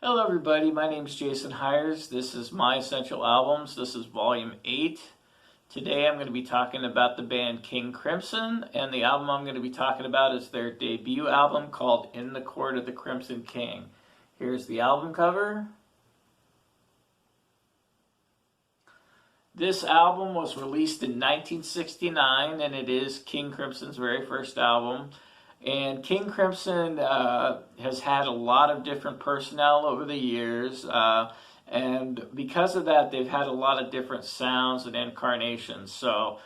Hello everybody, my name is Jason Heires. This is My Essential Albums. This is volume 8. Today I'm going to be talking about the band King Crimson, and the album I'm going to be talking about is their debut album called In the Court of the Crimson King. Here's the album cover. This album was released in 1969, and it is King Crimson's very first album. And King Crimson has had a lot of different personnel over the years, and because of that, they've had a lot of different sounds and incarnations. So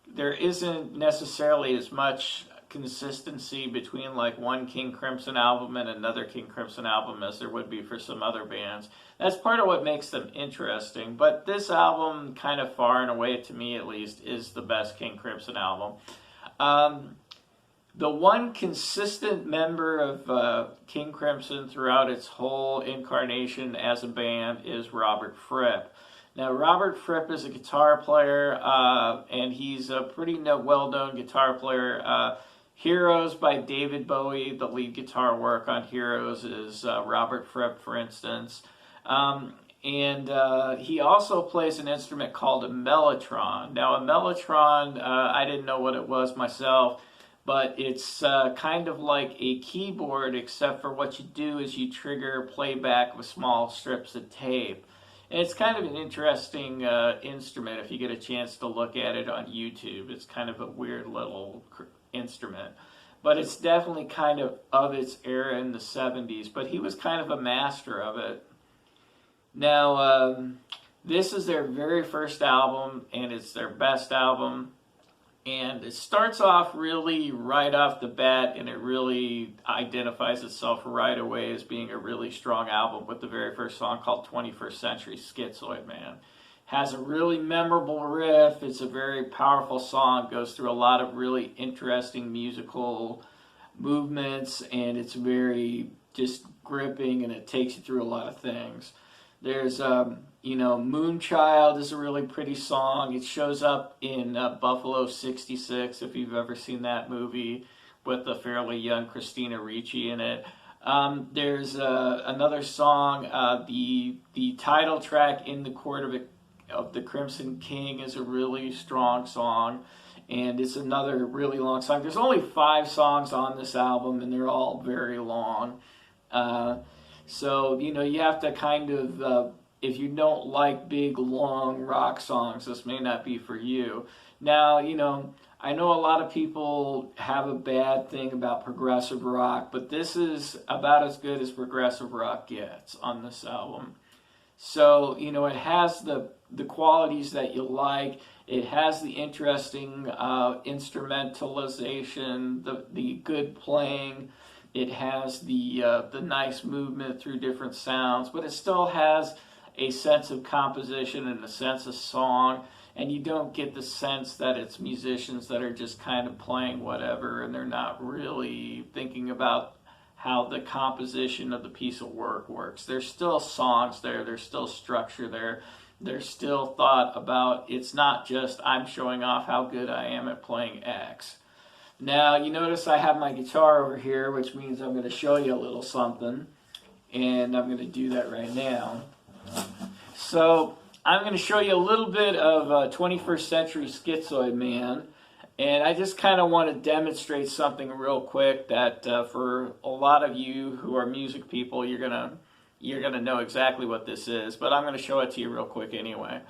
there isn't necessarily as much consistency between like one King Crimson album and another King Crimson album as there would be for some other bands. That's part of what makes them interesting. But this album, kind of far and away, to me at least, is the best King Crimson album. The one consistent member of King Crimson throughout its whole incarnation as a band is Robert Fripp. Now, Robert Fripp is a guitar player, and he's a pretty well-known guitar player. Heroes by David Bowie, the lead guitar work on Heroes is Robert Fripp, for instance. And he also plays an instrument called a mellotron. Now, a mellotron, I didn't know what it was myself, but it's kind of like a keyboard, except for what you do is you trigger playback with small strips of tape. And it's kind of an interesting instrument if you get a chance to look at it on YouTube. It's kind of a weird little instrument. But it's definitely kind of its era in the 70s. But he was kind of a master of it. Now, this is their very first album, and it's their best album. And it starts off really right off the bat, and it really identifies itself right away as being a really strong album with the very first song called 21st Century Schizoid Man. Has a really memorable riff. It's a very powerful song. Goes through a lot of really interesting musical movements, and it's very just gripping, and it takes you through a lot of things. There's Moonchild is a really pretty song. It shows up in Buffalo 66, if you've ever seen that movie, with a fairly young Christina Ricci in it. There's another song, the title track, In the Court of the Crimson King, is a really strong song, and it's another really long song. There's only 5 songs on this album, and they're all very long. So, you have to kind of, if you don't like big, long rock songs, this may not be for you. Now, I know a lot of people have a bad thing about progressive rock, but this is about as good as progressive rock gets on this album. So, it has the qualities that you like. It has the interesting instrumentalization, the good playing. It has the nice movement through different sounds, but it still has a sense of composition and a sense of song, and you don't get the sense that it's musicians that are just kind of playing whatever, and they're not really thinking about how the composition of the piece of work works. There's still songs there, there's still structure there, there's still thought about, it's not just I'm showing off how good I am at playing X. Now, you notice I have my guitar over here, which means I'm going to show you a little something, and I'm going to do that right now. So, I'm going to show you a little bit of 21st Century Schizoid Man, and I just kind of want to demonstrate something real quick that for a lot of you who are music people, you're gonna know exactly what this is, but I'm going to show it to you real quick anyway.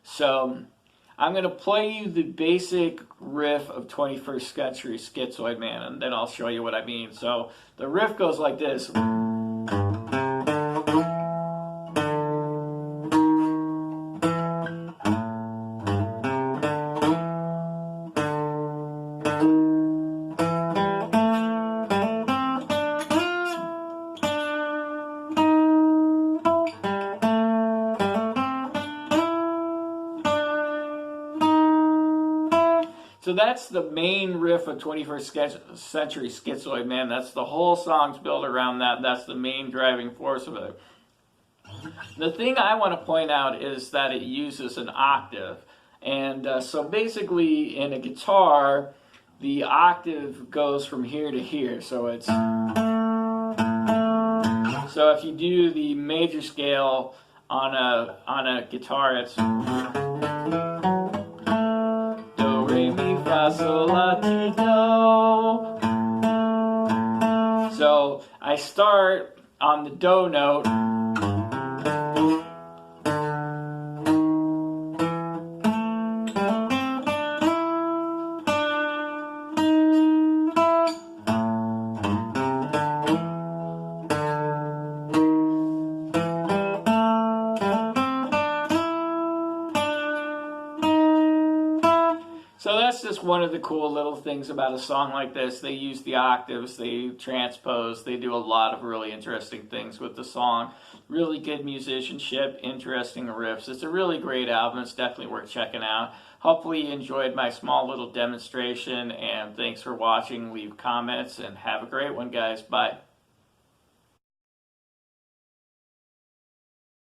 So, I'm going to play you the basic riff of 21st Century Schizoid Man, and then I'll show you what I mean. So the riff goes like this. So that's the main riff of 21st Century Schizoid Man. That's the whole song's built around that. That's the main driving force of it. The thing I want to point out is that it uses an octave. And so basically in a guitar, the octave goes from here to here. So it's So if you do the major scale on a guitar, it's do, re, mi, fa, sol, la, ti, do. So I start on the do note. So that's just one of the cool little things about a song like this. They use the octaves, they transpose, they do a lot of really interesting things with the song. Really good musicianship, interesting riffs. It's a really great album. It's definitely worth checking out. Hopefully you enjoyed my small little demonstration, and thanks for watching. Leave comments, and have a great one, guys. Bye.